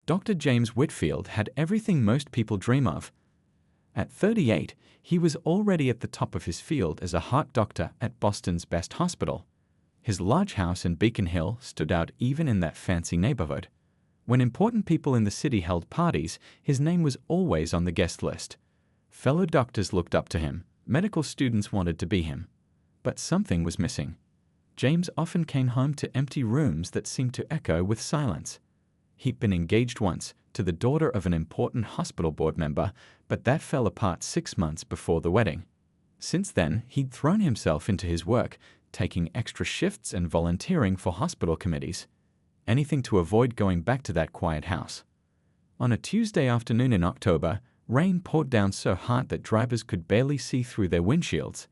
Dr. James Whitfield had everything most people dream of. At 38, he was already at the top of his field as a heart doctor at Boston's best hospital. His large house in Beacon Hill stood out even in that fancy neighborhood. When important people in the city held parties, his name was always on the guest list. Fellow doctors looked up to him. Medical students wanted to be him. But something was missing. James often came home to empty rooms that seemed to echo with silence. He'd been engaged once to the daughter of an important hospital board member, but that fell apart 6 months before the wedding. Since then, he'd thrown himself into his work, taking extra shifts and volunteering for hospital committees. Anything to avoid going back to that quiet house. On a Tuesday afternoon in October, rain poured down so hard that drivers could barely see through their windshields.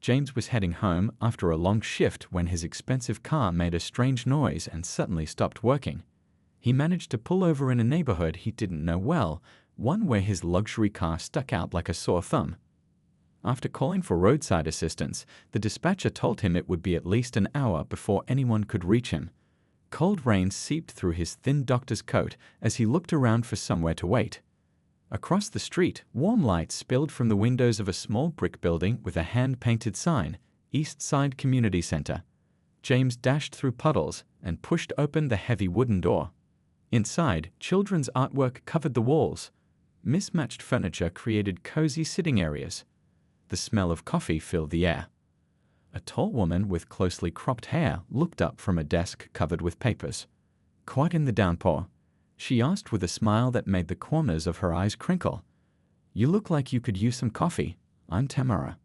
James was heading home after a long shift when his expensive car made a strange noise and suddenly stopped working. He managed to pull over in a neighborhood he didn't know well, one where his luxury car stuck out like a sore thumb. After calling for roadside assistance, the dispatcher told him it would be at least an hour before anyone could reach him. Cold rain seeped through his thin doctor's coat as he looked around for somewhere to wait. Across the street, warm light spilled from the windows of a small brick building with a hand-painted sign, East Side Community Center. James dashed through puddles and pushed open the heavy wooden door. Inside, children's artwork covered the walls. Mismatched furniture created cozy sitting areas. The smell of coffee filled the air. A tall woman with closely cropped hair looked up from a desk covered with papers. Caught in the downpour, she asked with a smile that made the corners of her eyes crinkle, "You look like you could use some coffee. I'm Tamara."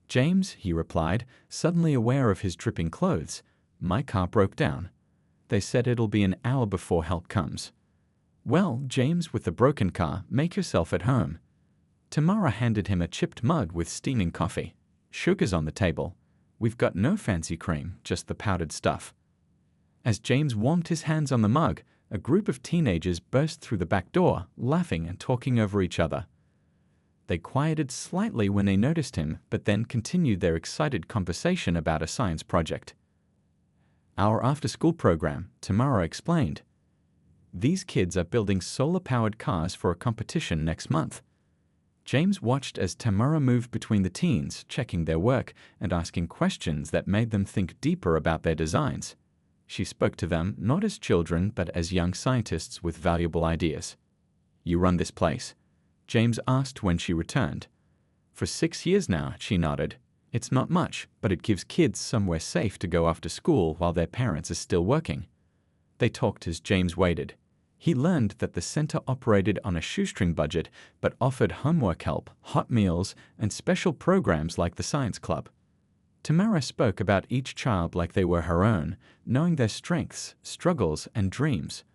"James," he replied, suddenly aware of his dripping clothes, "my car broke down. They said it'll be an hour before help comes." "Well, James with the broken car, make yourself at home." Tamara handed him a chipped mug with steaming coffee. "Sugar's on the table. We've got no fancy cream, just the powdered stuff." As James warmed his hands on the mug, a group of teenagers burst through the back door, laughing and talking over each other. They quieted slightly when they noticed him, but then continued their excited conversation about a science project. "Our after-school program," Tamara explained. "These kids are building solar-powered cars for a competition next month." James watched as Tamara moved between the teens, checking their work and asking questions that made them think deeper about their designs. She spoke to them not as children but as young scientists with valuable ideas. "You run this place?" James asked when she returned. "For 6 years now," she nodded. "It's not much, but it gives kids somewhere safe to go after school while their parents are still working." They talked as James waited. He learned that the center operated on a shoestring budget but offered homework help, hot meals, and special programs like the science club. Tamara spoke about each child like they were her own, knowing their strengths, struggles, and dreams.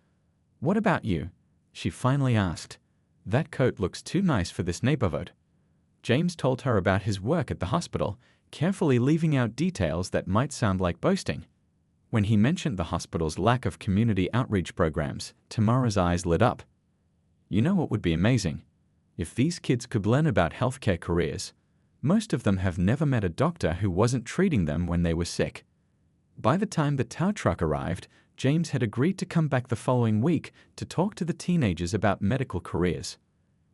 "What about you?" she finally asked. "That coat looks too nice for this neighborhood." James told her about his work at the hospital, carefully leaving out details that might sound like boasting. When he mentioned the hospital's lack of community outreach programs, Tamara's eyes lit up. "You know what would be amazing? If these kids could learn about healthcare careers. Most of them have never met a doctor who wasn't treating them when they were sick." By the time the tow truck arrived, James had agreed to come back the following week to talk to the teenagers about medical careers.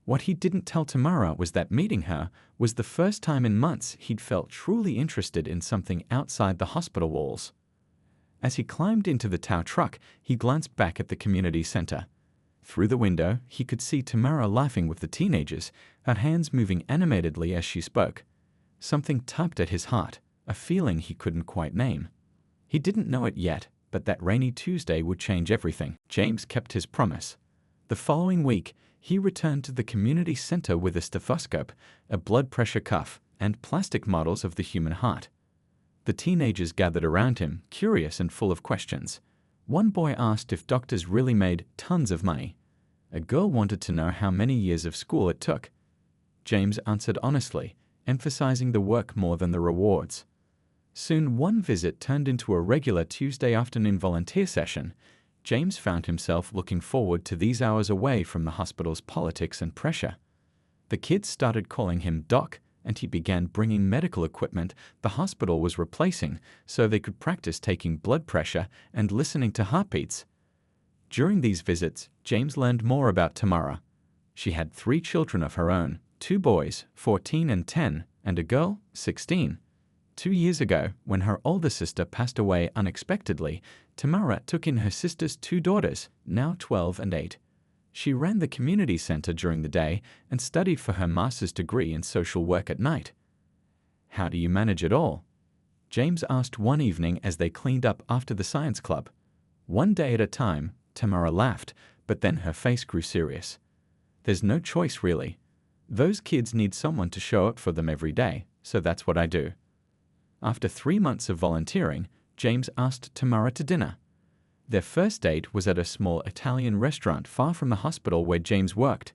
What he didn't tell Tamara was that meeting her was the first time in months he'd felt truly interested in something outside the hospital walls. As he climbed into the tow truck, he glanced back at the community center. Through the window, he could see Tamara laughing with the teenagers, her hands moving animatedly as she spoke. Something tugged at his heart, a feeling he couldn't quite name. He didn't know it yet, but that rainy Tuesday would change everything. James kept his promise. The following week, he returned to the community center with a stethoscope, a blood pressure cuff, and plastic models of the human heart. The teenagers gathered around him, curious and full of questions. One boy asked if doctors really made tons of money. A girl wanted to know how many years of school it took. James answered honestly, emphasizing the work more than the rewards. Soon one visit turned into a regular Tuesday afternoon volunteer session. James found himself looking forward to these hours away from the hospital's politics and pressure. The kids started calling him Doc, and he began bringing medical equipment the hospital was replacing so they could practice taking blood pressure and listening to heartbeats. During these visits, James learned more about Tamara. She had 3 children of her own, 2 boys, 14 and 10, and a girl, 16. 2 years ago, when her older sister passed away unexpectedly, Tamara took in her sister's 2 daughters, now 12 and 8. She ran the community center during the day and studied for her master's degree in social work at night. "How do you manage it all?" James asked one evening as they cleaned up after the science club. "One day at a time," Tamara laughed, but then her face grew serious. "There's no choice, really. Those kids need someone to show up for them every day, so that's what I do." After 3 months of volunteering, James asked Tamara to dinner. Their first date was at a small Italian restaurant far from the hospital where James worked.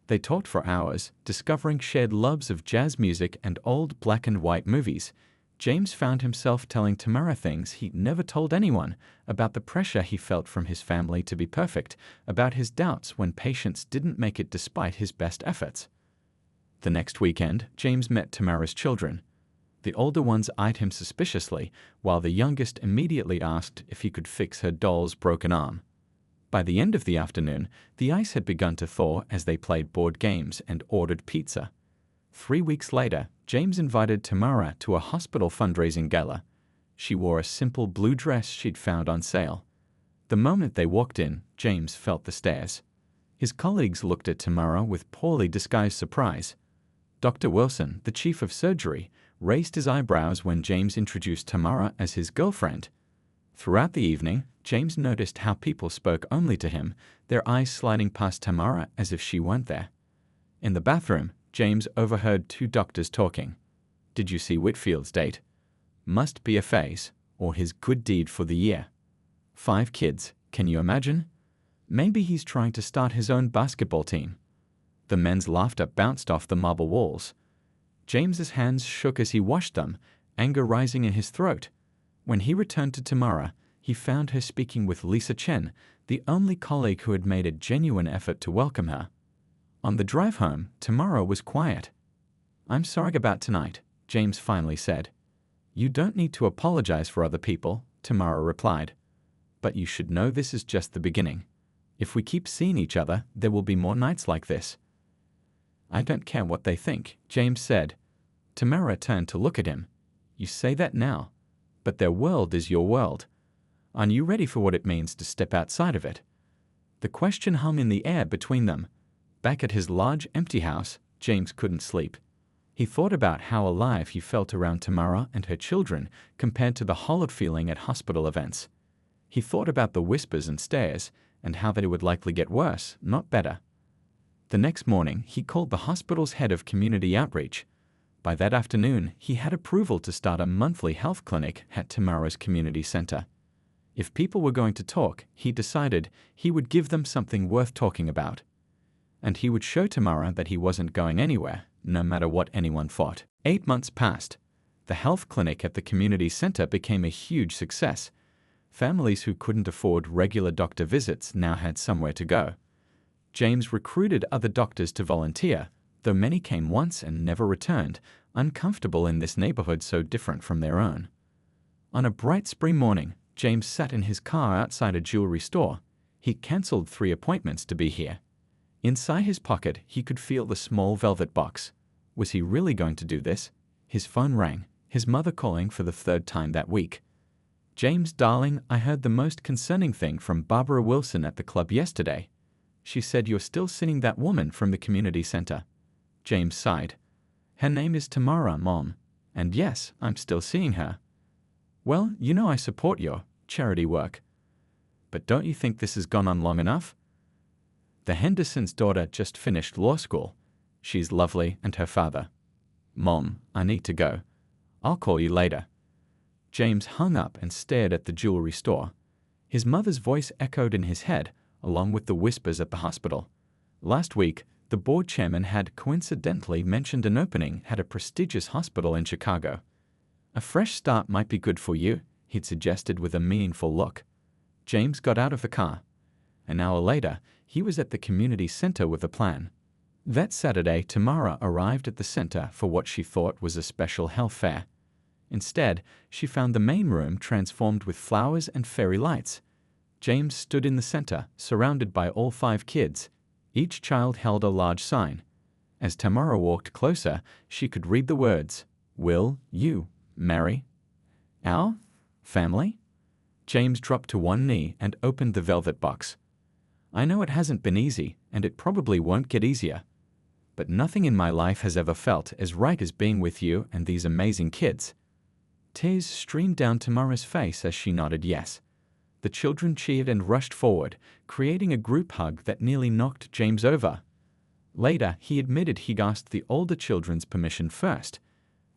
They talked for hours, discovering shared loves of jazz music and old black and white movies. James found himself telling Tamara things he'd never told anyone, about the pressure he felt from his family to be perfect, about his doubts when patients didn't make it despite his best efforts. The next weekend, James met Tamara's children. The older ones eyed him suspiciously, while the youngest immediately asked if he could fix her doll's broken arm. By the end of the afternoon, the ice had begun to thaw as they played board games and ordered pizza. 3 weeks later, James invited Tamara to a hospital fundraising gala. She wore a simple blue dress she'd found on sale. The moment they walked in, James felt the stares. His colleagues looked at Tamara with poorly disguised surprise. Dr. Wilson, the chief of surgery, raised his eyebrows when James introduced Tamara as his girlfriend. Throughout the evening, James noticed how people spoke only to him, their eyes sliding past Tamara as if she weren't there. In the bathroom, James overheard 2 doctors talking. "Did you see Whitfield's date? Must be a phase, or his good deed for the year. 5 kids, can you imagine? Maybe he's trying to start his own basketball team." The men's laughter bounced off the marble walls. James's hands shook as he washed them, anger rising in his throat. When he returned to Tamara, he found her speaking with Lisa Chen, the only colleague who had made a genuine effort to welcome her. On the drive home, Tamara was quiet. "I'm sorry about tonight," James finally said. "You don't need to apologize for other people," Tamara replied. "But you should know this is just the beginning. If we keep seeing each other, there will be more nights like this." "I don't care what they think," James said. Tamara turned to look at him. "You say that now, but their world is your world. Aren't you ready for what it means to step outside of it?" The question hung in the air between them. Back at his large, empty house, James couldn't sleep. He thought about how alive he felt around Tamara and her children compared to the hollowed feeling at hospital events. He thought about the whispers and stares, and how they would likely get worse, not better. The next morning, he called the hospital's head of community outreach. By that afternoon, he had approval to start a monthly health clinic at Tamara's community center. If people were going to talk, he decided he would give them something worth talking about. And he would show Tamara that he wasn't going anywhere, no matter what anyone thought. 8 months passed. The health clinic at the community center became a huge success. Families who couldn't afford regular doctor visits now had somewhere to go. James recruited other doctors to volunteer, though many came once and never returned, uncomfortable in this neighborhood so different from their own. On a bright spring morning, James sat in his car outside a jewelry store. He canceled 3 appointments to be here. Inside his pocket, he could feel the small velvet box. Was he really going to do this? His phone rang, his mother calling for the 3rd time that week. "James, darling, I heard the most concerning thing from Barbara Wilson at the club yesterday. She said you're still seeing that woman from the community center." James sighed. "Her name is Tamara, Mom. And yes, I'm still seeing her." "Well, you know I support your charity work. But don't you think this has gone on long enough? The Henderson's daughter just finished law school. She's lovely, and her father. Mom, I need to go. I'll call you later." James hung up and stared at the jewelry store. His mother's voice echoed in his head, along with the whispers at the hospital. Last week, the board chairman had coincidentally mentioned an opening at a prestigious hospital in Chicago. "A fresh start might be good for you," he'd suggested with a meaningful look. James got out of the car. An hour later, he was at the community center with a plan. That Saturday, Tamara arrived at the center for what she thought was a special health fair. Instead, she found the main room transformed with flowers and fairy lights. James stood in the center, surrounded by all 5 kids. Each child held a large sign. As Tamara walked closer, she could read the words, "Will you marry our family?" James dropped to one knee and opened the velvet box. "I know it hasn't been easy, and it probably won't get easier. But nothing in my life has ever felt as right as being with you and these amazing kids." Tears streamed down Tamara's face as she nodded yes. The children cheered and rushed forward, creating a group hug that nearly knocked James over. Later, he admitted he'd asked the older children's permission first.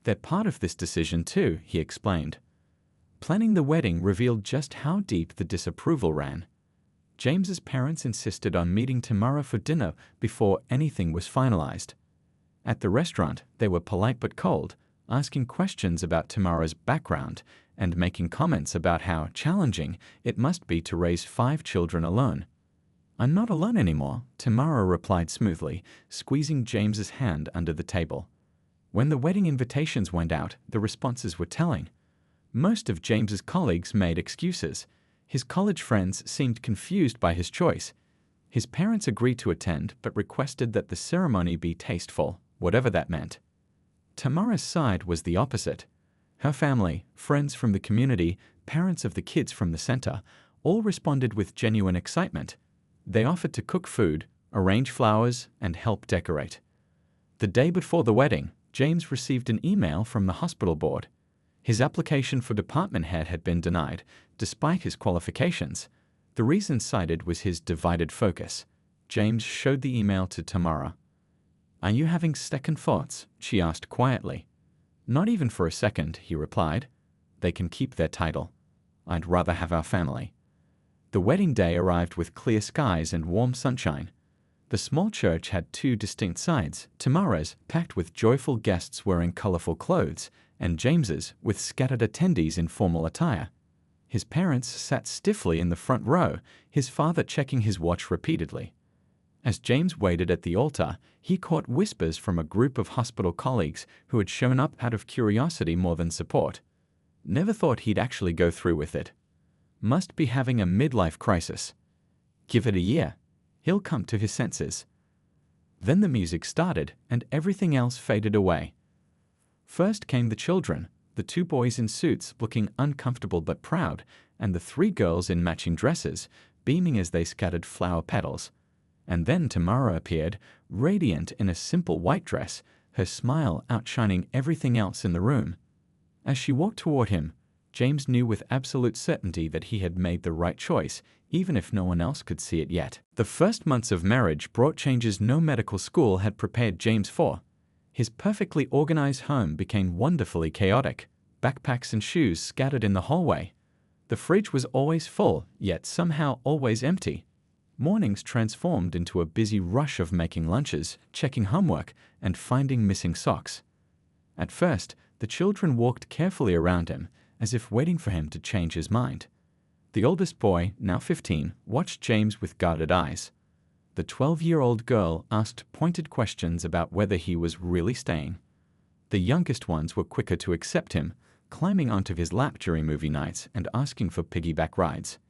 "They're part of this decision too," he explained. Planning the wedding revealed just how deep the disapproval ran. James's parents insisted on meeting Tamara for dinner before anything was finalized. At the restaurant, they were polite but cold, asking questions about Tamara's background and making comments about how challenging it must be to raise 5 children alone. "I'm not alone anymore," Tamara replied smoothly, squeezing James's hand under the table. When the wedding invitations went out, the responses were telling. Most of James's colleagues made excuses. His college friends seemed confused by his choice. His parents agreed to attend but requested that the ceremony be tasteful, whatever that meant. Tamara's side was the opposite. Her family, friends from the community, parents of the kids from the center, all responded with genuine excitement. They offered to cook food, arrange flowers, and help decorate. The day before the wedding, James received an email from the hospital board. His application for department head had been denied, despite his qualifications. The reason cited was his divided focus. James showed the email to Tamara. "Are you having second thoughts?" she asked quietly. "Not even for a second," he replied. "They can keep their title. I'd rather have our family." The wedding day arrived with clear skies and warm sunshine. The small church had 2 distinct sides, Tamara's, packed with joyful guests wearing colorful clothes, and James's, with scattered attendees in formal attire. His parents sat stiffly in the front row, his father checking his watch repeatedly. As James waited at the altar, he caught whispers from a group of hospital colleagues who had shown up out of curiosity more than support. Never thought he'd actually go through with it. Must be having a midlife crisis. Give it a year. He'll come to his senses. Then the music started, and everything else faded away. First came the children, the 2 boys in suits looking uncomfortable but proud, and the 3 girls in matching dresses, beaming as they scattered flower petals. And then Tamara appeared, radiant in a simple white dress, her smile outshining everything else in the room. As she walked toward him, James knew with absolute certainty that he had made the right choice, even if no one else could see it yet. The first months of marriage brought changes no medical school had prepared James for. His perfectly organized home became wonderfully chaotic, backpacks and shoes scattered in the hallway. The fridge was always full, yet somehow always empty. Mornings transformed into a busy rush of making lunches, checking homework, and finding missing socks. At first, the children walked carefully around him, as if waiting for him to change his mind. The oldest boy, now 15, watched James with guarded eyes. The 12-year-old girl asked pointed questions about whether he was really staying. The youngest ones were quicker to accept him, climbing onto his lap during movie nights and asking for piggyback rides.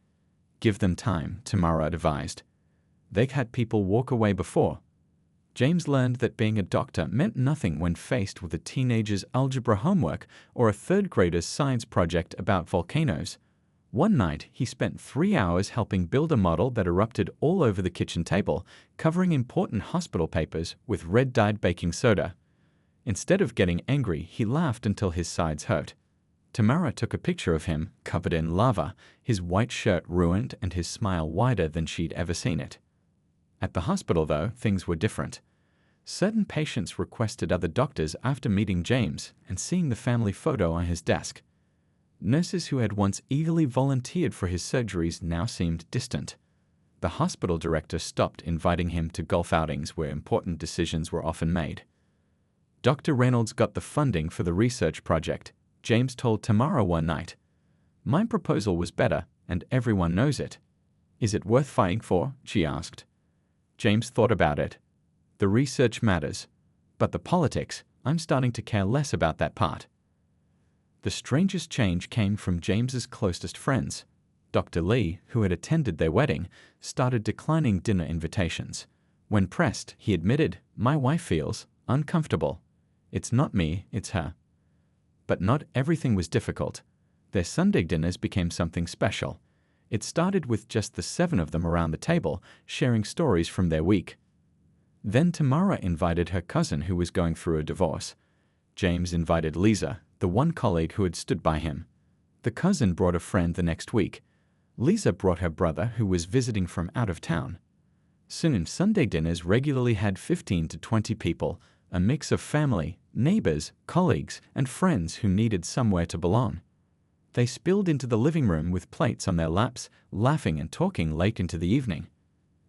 "Give them time," Tamara advised. They'd had people walk away before. James learned that being a doctor meant nothing when faced with a teenager's algebra homework or a 3rd grader's science project about volcanoes. One night, he spent 3 hours helping build a model that erupted all over the kitchen table, covering important hospital papers with red-dyed baking soda. Instead of getting angry, he laughed until his sides hurt. Tamara took a picture of him, covered in lava, his white shirt ruined and his smile wider than she'd ever seen it. At the hospital, though, things were different. Certain patients requested other doctors after meeting James and seeing the family photo on his desk. Nurses who had once eagerly volunteered for his surgeries now seemed distant. The hospital director stopped inviting him to golf outings where important decisions were often made. Dr. Reynolds got the funding for the research project, James told Tamara one night. "My proposal was better, and everyone knows it. Is it worth fighting for?" she asked. James thought about it. "The research matters, but the politics, I'm starting to care less about that part." The strangest change came from James's closest friends. Dr. Lee, who had attended their wedding, started declining dinner invitations. When pressed, he admitted, "My wife feels uncomfortable. It's not me, it's her." But not everything was difficult. Their Sunday dinners became something special. It started with just the 7 of them around the table, sharing stories from their week. Then Tamara invited her cousin who was going through a divorce. James invited Lisa, the one colleague who had stood by him. The cousin brought a friend the next week. Lisa brought her brother who was visiting from out of town. Soon Sunday dinners regularly had 15 to 20 people, a mix of family, neighbors, colleagues, and friends who needed somewhere to belong. They spilled into the living room with plates on their laps, laughing and talking late into the evening.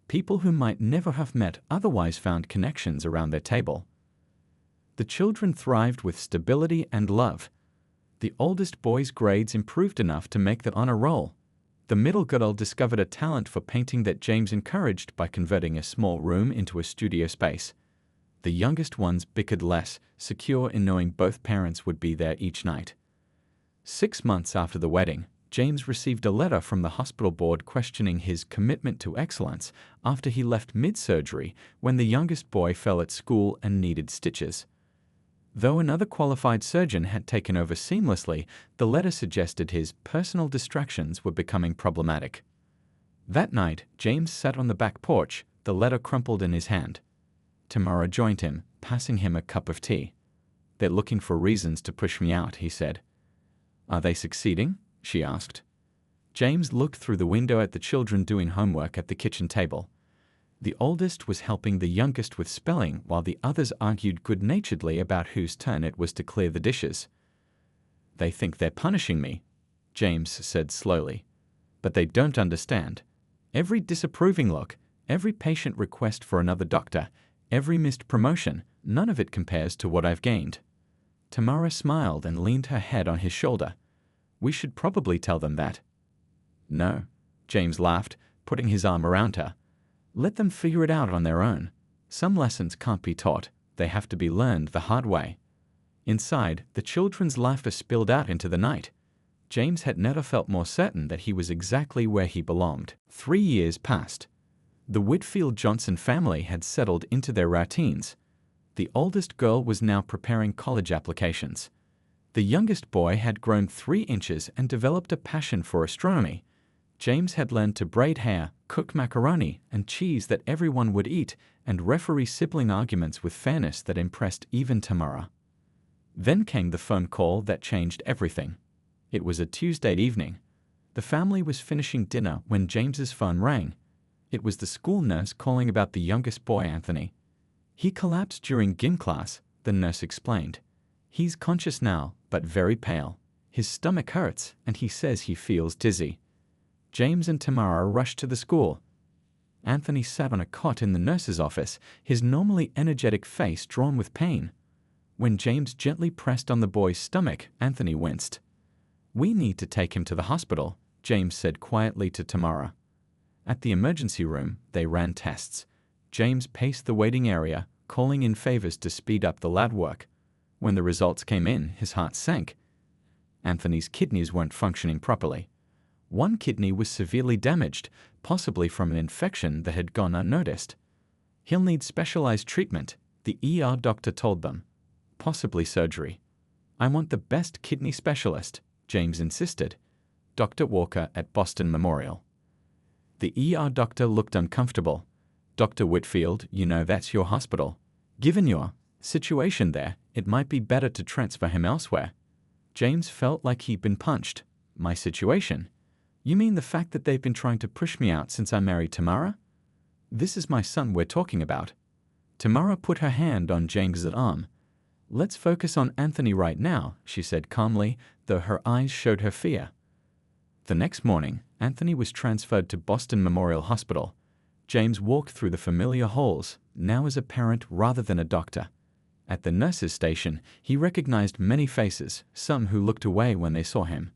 People who might never have met otherwise found connections around their table. The children thrived with stability and love. The oldest boy's grades improved enough to make the honor roll. The middle girl discovered a talent for painting that James encouraged by converting a small room into a studio space. The youngest ones bickered less, secure in knowing both parents would be there each night. 6 months after the wedding, James received a letter from the hospital board questioning his commitment to excellence after he left mid-surgery when the youngest boy fell at school and needed stitches. Though another qualified surgeon had taken over seamlessly, the letter suggested his personal distractions were becoming problematic. That night, James sat on the back porch, the letter crumpled in his hand. Tamara joined him, passing him a cup of tea. "They're looking for reasons to push me out," he said. "Are they succeeding?" she asked. James looked through the window at the children doing homework at the kitchen table. The oldest was helping the youngest with spelling while the others argued good-naturedly about whose turn it was to clear the dishes. "They think they're punishing me," James said slowly. "But they don't understand. Every disapproving look, every patient request for another doctor, every missed promotion, none of it compares to what I've gained." Tamara smiled and leaned her head on his shoulder. "We should probably tell them that." "No," James laughed, putting his arm around her. "Let them figure it out on their own. Some lessons can't be taught, they have to be learned the hard way." Inside, the children's laughter spilled out into the night. James had never felt more certain that he was exactly where he belonged. 3 years passed. The Whitfield Johnson family had settled into their routines. The oldest girl was now preparing college applications. The youngest boy had grown 3 inches and developed a passion for astronomy. James had learned to braid hair, cook macaroni and cheese that everyone would eat, and referee sibling arguments with fairness that impressed even Tamara. Then came the phone call that changed everything. It was a Tuesday evening. The family was finishing dinner when James's phone rang. It was the school nurse calling about the youngest boy, Anthony. "He collapsed during gym class," the nurse explained. "He's conscious now, but very pale. His stomach hurts, and he says he feels dizzy." James and Tamara rushed to the school. Anthony sat on a cot in the nurse's office, his normally energetic face drawn with pain. When James gently pressed on the boy's stomach, Anthony winced. "We need to take him to the hospital," James said quietly to Tamara. At the emergency room, they ran tests. James paced the waiting area, calling in favors to speed up the lab work. When the results came in, his heart sank. Anthony's kidneys weren't functioning properly. One kidney was severely damaged, possibly from an infection that had gone unnoticed. "He'll need specialized treatment," the ER doctor told them. "Possibly surgery." "I want the best kidney specialist," James insisted. Dr. Walker at Boston Memorial. The ER doctor looked uncomfortable. "Dr. Whitfield, you know that's your hospital. Given your situation there, it might be better to transfer him elsewhere." James felt like he'd been punched. "My situation? You mean the fact that they've been trying to push me out since I married Tamara? This is my son we're talking about." Tamara put her hand on James's arm. "Let's focus on Anthony right now," she said calmly, though her eyes showed her fear. The next morning, Anthony was transferred to Boston Memorial Hospital. James walked through the familiar halls, now as a parent rather than a doctor. At the nurse's station, he recognized many faces, some who looked away when they saw him.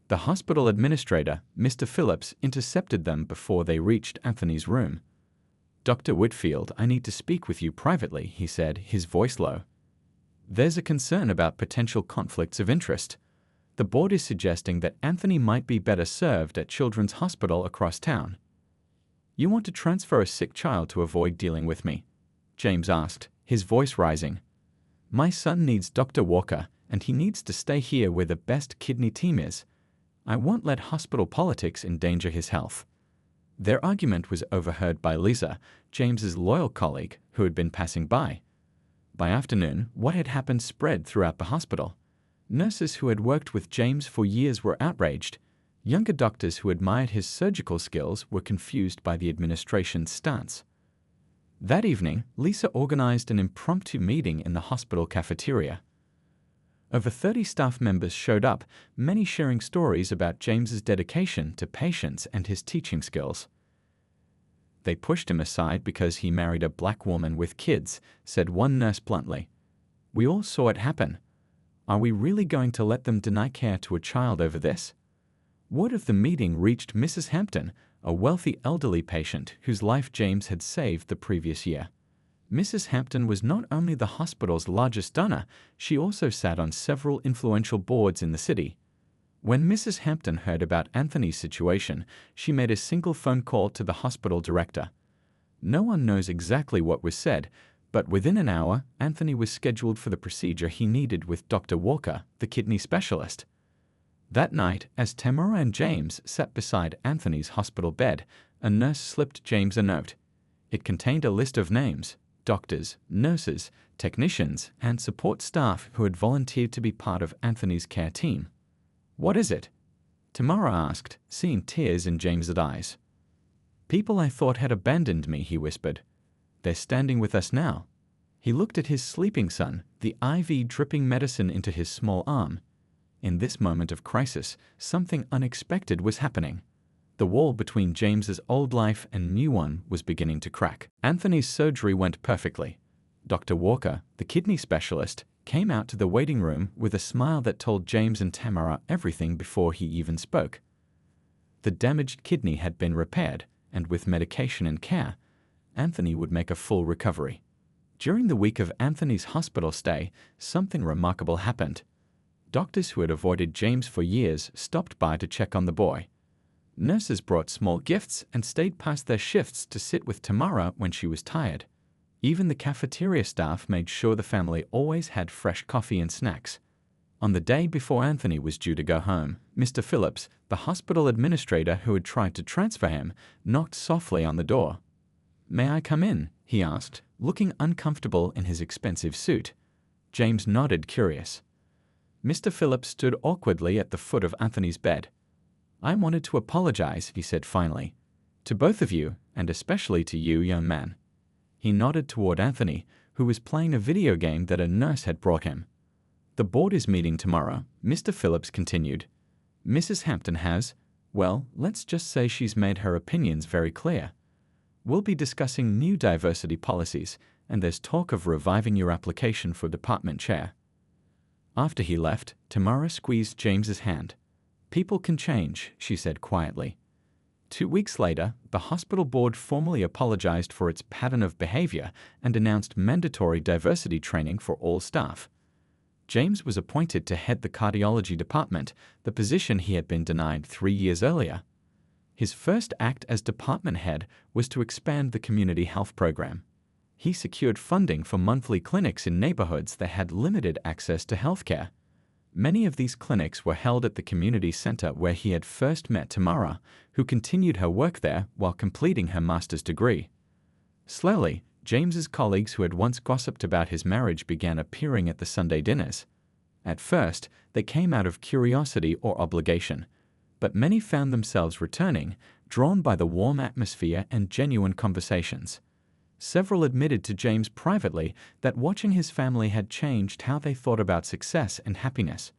The hospital administrator, Mr. Phillips, intercepted them before they reached Anthony's room. "Dr. Whitfield, I need to speak with you privately," he said, his voice low. "There's a concern about potential conflicts of interest." The board is suggesting that Anthony might be better served at Children's Hospital across town. You want to transfer a sick child to avoid dealing with me? James asked, his voice rising. My son needs Dr. Walker, and he needs to stay here where the best kidney team is. I won't let hospital politics endanger his health. Their argument was overheard by Lisa, James's loyal colleague, who had been passing by. By afternoon, what had happened spread throughout the hospital. Nurses who had worked with James for years were outraged. Younger doctors who admired his surgical skills were confused by the administration's stance. That evening, Lisa organized an impromptu meeting in the hospital cafeteria. Over 30 staff members showed up, many sharing stories about James's dedication to patients and his teaching skills. They pushed him aside because he married a black woman with kids, said one nurse bluntly. We all saw it happen. Are we really going to let them deny care to a child over this? Word of the meeting reached Mrs. Hampton, a wealthy elderly patient whose life James had saved the previous year. Mrs. Hampton was not only the hospital's largest donor, she also sat on several influential boards in the city. When Mrs. Hampton heard about Anthony's situation, she made a single phone call to the hospital director. No one knows exactly what was said, but within an hour, Anthony was scheduled for the procedure he needed with Dr. Walker, the kidney specialist. That night, as Tamara and James sat beside Anthony's hospital bed, a nurse slipped James a note. It contained a list of names, doctors, nurses, technicians, and support staff who had volunteered to be part of Anthony's care team. What is it? Tamara asked, seeing tears in James's eyes. People I thought had abandoned me, he whispered. They're standing with us now. He looked at his sleeping son, the IV dripping medicine into his small arm. In this moment of crisis, something unexpected was happening. The wall between James's old life and new one was beginning to crack. Anthony's surgery went perfectly. Dr. Walker, the kidney specialist, came out to the waiting room with a smile that told James and Tamara everything before he even spoke. The damaged kidney had been repaired, and with medication and care, Anthony would make a full recovery. During the week of Anthony's hospital stay, something remarkable happened. Doctors who had avoided James for years stopped by to check on the boy. Nurses brought small gifts and stayed past their shifts to sit with Tamara when she was tired. Even the cafeteria staff made sure the family always had fresh coffee and snacks. On the day before Anthony was due to go home, Mr. Phillips, the hospital administrator who had tried to transfer him, knocked softly on the door. May I come in? He asked, looking uncomfortable in his expensive suit. James nodded, curious. Mr. Phillips stood awkwardly at the foot of Anthony's bed. I wanted to apologize, he said finally. To both of you, and especially to you, young man. He nodded toward Anthony, who was playing a video game that a nurse had brought him. The board is meeting tomorrow, Mr. Phillips continued. Mrs. Hampton has, well, let's just say she's made her opinions very clear. We'll be discussing new diversity policies, and there's talk of reviving your application for department chair. After he left, Tamara squeezed James's hand. People can change, she said quietly. 2 weeks later, the hospital board formally apologized for its pattern of behavior and announced mandatory diversity training for all staff. James was appointed to head the cardiology department, the position he had been denied 3 years earlier. His first act as department head was to expand the community health program. He secured funding for monthly clinics in neighborhoods that had limited access to healthcare. Many of these clinics were held at the community center where he had first met Tamara, who continued her work there while completing her master's degree. Slowly, James's colleagues who had once gossiped about his marriage began appearing at the Sunday dinners. At first, they came out of curiosity or obligation, but many found themselves returning, drawn by the warm atmosphere and genuine conversations. Several admitted to James privately that watching his family had changed how they thought about success and happiness.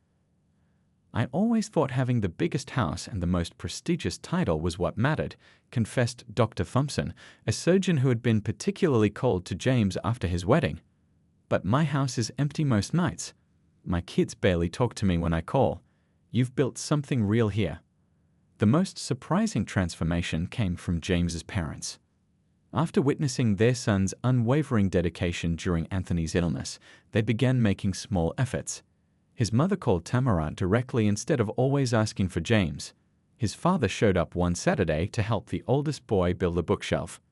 I always thought having the biggest house and the most prestigious title was what mattered, confessed Dr. Thompson, a surgeon who had been particularly cold to James after his wedding. But my house is empty most nights. My kids barely talk to me when I call. You've built something real here. The most surprising transformation came from James's parents. After witnessing their son's unwavering dedication during Anthony's illness, they began making small efforts. His mother called Tamara directly instead of always asking for James. His father showed up one Saturday to help the oldest boy build a bookshelf.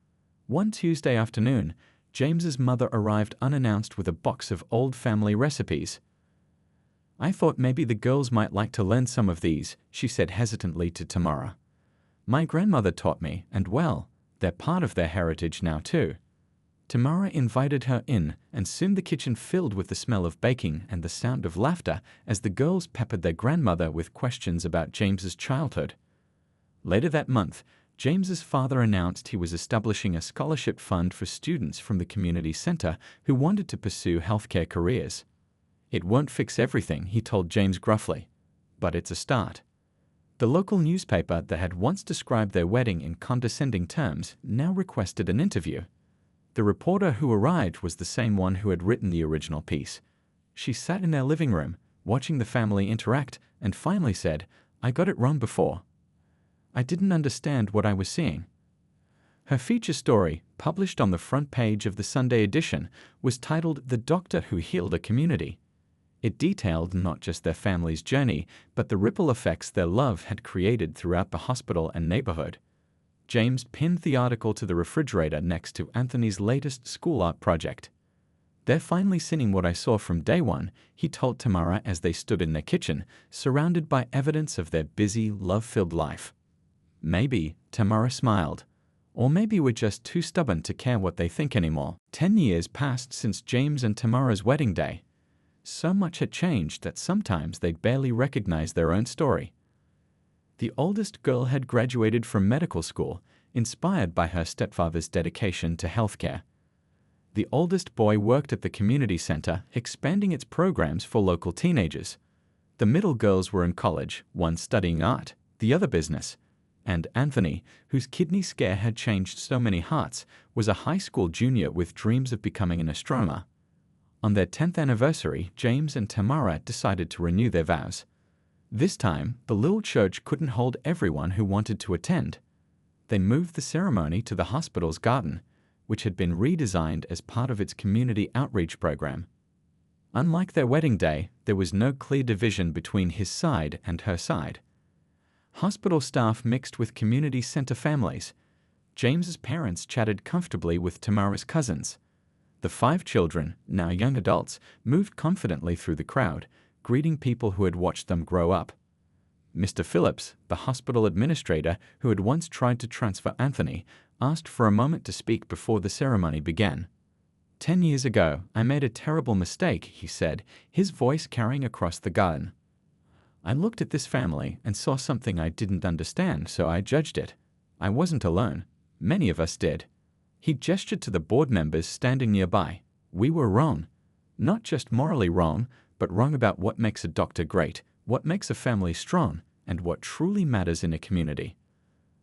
One Tuesday afternoon, James's mother arrived unannounced with a box of old family recipes. "I thought maybe the girls might like to learn some of these," she said hesitantly to Tamara. "My grandmother taught me, and well, they're part of their heritage now too." Tamara invited her in, and soon the kitchen filled with the smell of baking and the sound of laughter as the girls peppered their grandmother with questions about James's childhood. Later that month, James's father announced he was establishing a scholarship fund for students from the community center who wanted to pursue healthcare careers. "It won't fix everything," he told James gruffly, "but it's a start." The local newspaper that had once described their wedding in condescending terms now requested an interview. The reporter who arrived was the same one who had written the original piece. She sat in their living room, watching the family interact, and finally said, "I got it wrong before. I didn't understand what I was seeing." Her feature story, published on the front page of the Sunday edition, was titled "The Doctor Who Healed a Community." It detailed not just their family's journey, but the ripple effects their love had created throughout the hospital and neighborhood. James pinned the article to the refrigerator next to Anthony's latest school art project. "They're finally seeing what I saw from day one," he told Tamara as they stood in their kitchen, surrounded by evidence of their busy, love-filled life. "Maybe," Tamara smiled. "Or maybe we're just too stubborn to care what they think anymore." 10 years passed since James and Tamara's wedding day. So much had changed that sometimes they'd barely recognize their own story. The oldest girl had graduated from medical school, inspired by her stepfather's dedication to healthcare. The oldest boy worked at the community center, expanding its programs for local teenagers. The middle girls were in college, one studying art, the other business. And Anthony, whose kidney scare had changed so many hearts, was a high school junior with dreams of becoming an astronomer. On their 10th anniversary, James and Tamara decided to renew their vows. This time, the little church couldn't hold everyone who wanted to attend. They moved the ceremony to the hospital's garden, which had been redesigned as part of its community outreach program. Unlike their wedding day, there was no clear division between his side and her side. Hospital staff mixed with community center families. James's parents chatted comfortably with Tamara's cousins. The 5 children, now young adults, moved confidently through the crowd, greeting people who had watched them grow up. Mr. Phillips, the hospital administrator who had once tried to transfer Anthony, asked for a moment to speak before the ceremony began. 10 years ago, I made a terrible mistake," he said, his voice carrying across the garden. "I looked at this family and saw something I didn't understand, so I judged it. I wasn't alone. Many of us did." He gestured to the board members standing nearby. "We were wrong. Not just morally wrong, but wrong about what makes a doctor great, what makes a family strong, and what truly matters in a community."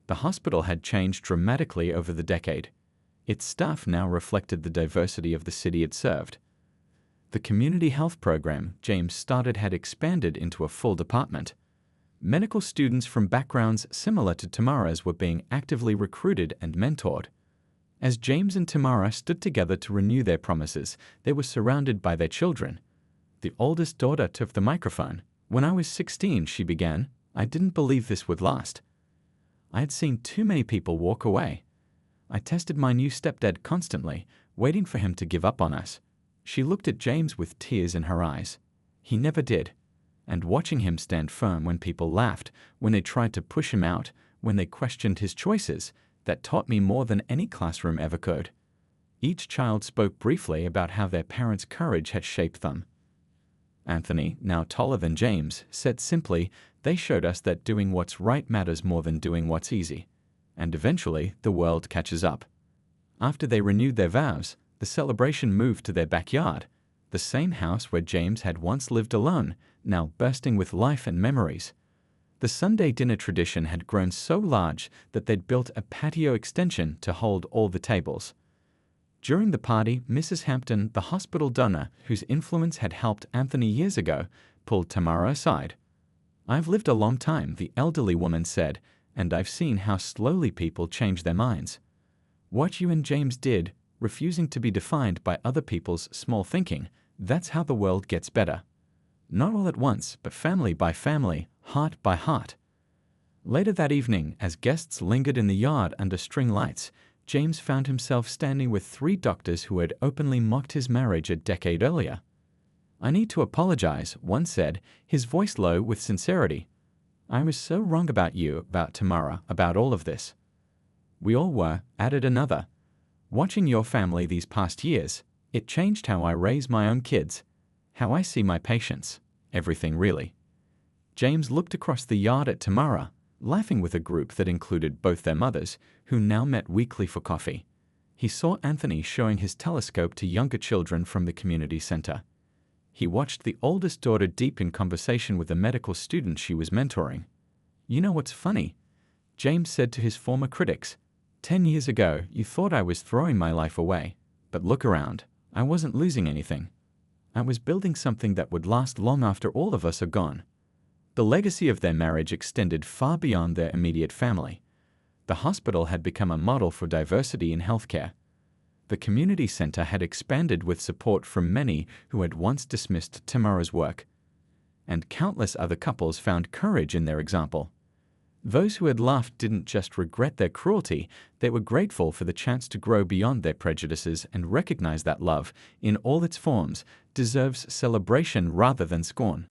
The hospital had changed dramatically over the decade. Its staff now reflected the diversity of the city it served. The community health program James started had expanded into a full department. Medical students from backgrounds similar to Tamara's were being actively recruited and mentored. As James and Tamara stood together to renew their promises, they were surrounded by their children. The oldest daughter took the microphone. "When I was 16, she began, I didn't believe this would last. I had seen too many people walk away. I tested my new stepdad constantly, waiting for him to give up on us." She looked at James with tears in her eyes. He never did. And watching him stand firm when people laughed, when they tried to push him out, when they questioned his choices, that taught me more than any classroom ever could. Each child spoke briefly about how their parents' courage had shaped them. Anthony, now taller than James, said simply, "They showed us that doing what's right matters more than doing what's easy. And eventually, the world catches up." After they renewed their vows, the celebration moved to their backyard, the same house where James had once lived alone, now bursting with life and memories. The Sunday dinner tradition had grown so large that they'd built a patio extension to hold all the tables. During the party, Mrs. Hampton, the hospital donor whose influence had helped Anthony years ago, pulled Tamara aside. "I've lived a long time," the elderly woman said, "and I've seen how slowly people change their minds. What you and James did, refusing to be defined by other people's small thinking, that's how the world gets better. Not all at once, but family by family, heart by heart. Later that evening, as guests lingered in the yard under string lights, James found himself standing with 3 doctors who had openly mocked his marriage a decade earlier. "I need to apologize," one said, his voice low with sincerity. "I was so wrong about you, about Tamara, about all of this." "We all were," added another. "Watching your family these past years, it changed how I raise my own kids, how I see my patients, everything really." James looked across the yard at Tamara, laughing with a group that included both their mothers, who now met weekly for coffee. He saw Anthony showing his telescope to younger children from the community center. He watched the oldest daughter deep in conversation with a medical student she was mentoring. "You know what's funny?" James said to his former critics. 10 years ago, you thought I was throwing my life away. But look around. I wasn't losing anything. I was building something that would last long after all of us are gone." The legacy of their marriage extended far beyond their immediate family. The hospital had become a model for diversity in healthcare. The community center had expanded with support from many who had once dismissed Tamara's work. And countless other couples found courage in their example. Those who had laughed didn't just regret their cruelty, they were grateful for the chance to grow beyond their prejudices and recognize that love, in all its forms, deserves celebration rather than scorn.